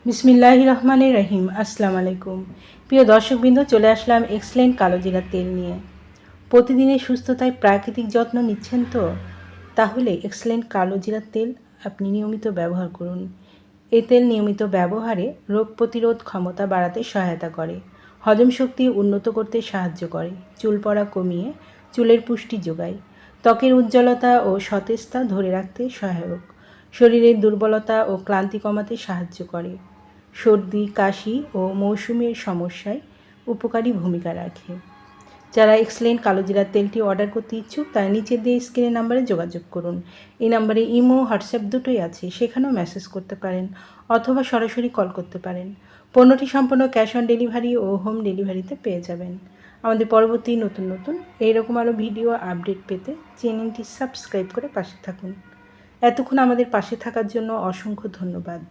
বিসমিল্লাহির রহমানির রহিম। আসসালামু আলাইকুম। প্রিয় দর্শকবৃন্দ, চলে আসলাম এক্সেলেন্ট কালো জিরার তেল নিয়ে। প্রতিদিনের সুস্থতায় প্রাকৃতিক যত্ন নিচ্ছেন তো? তাহলে এক্সেলেন্ট কালো জিরার তেল আপনি নিয়মিত ব্যবহার করুন। এই তেল নিয়মিত ব্যবহারে রোগ প্রতিরোধ ক্ষমতা বাড়াতে সহায়তা করে, হজম শক্তি উন্নত করতে সাহায্য করে, চুল পড়া কমিয়ে চুলের পুষ্টি যোগায়, ত্বকের উজ্জ্বলতা ও সতেজতা ধরে রাখতে সহায়ক, শরীরের দুর্বলতা ও ক্লান্তি কমাতে সাহায্য করে, সর্দি কাশি ও মৌসুমের সমস্যায় উপকারী ভূমিকা রাখে। যারা এক্সেলেন্ট কালো জিরার তেলটি অর্ডার করতে ইচ্ছুক তারা নিচের দিয়ে স্ক্রিনের নাম্বারে যোগাযোগ করুন। এই নাম্বারে ইমো হোয়াটসঅ্যাপ দুটোই আছে, সেখানেও মেসেজ করতে পারেন অথবা সরাসরি কল করতে পারেন। পণ্যটি সম্পূর্ণ ক্যাশ অন ডেলিভারি ও হোম ডেলিভারিতে পেয়ে যাবেন। আমাদের পরবর্তী নতুন এইরকম আরও ভিডিও আপডেট পেতে চ্যানেলটি সাবস্ক্রাইব করে পাশে থাকুন। এতক্ষণ আমাদের পাশে থাকার জন্য অসংখ্য ধন্যবাদ।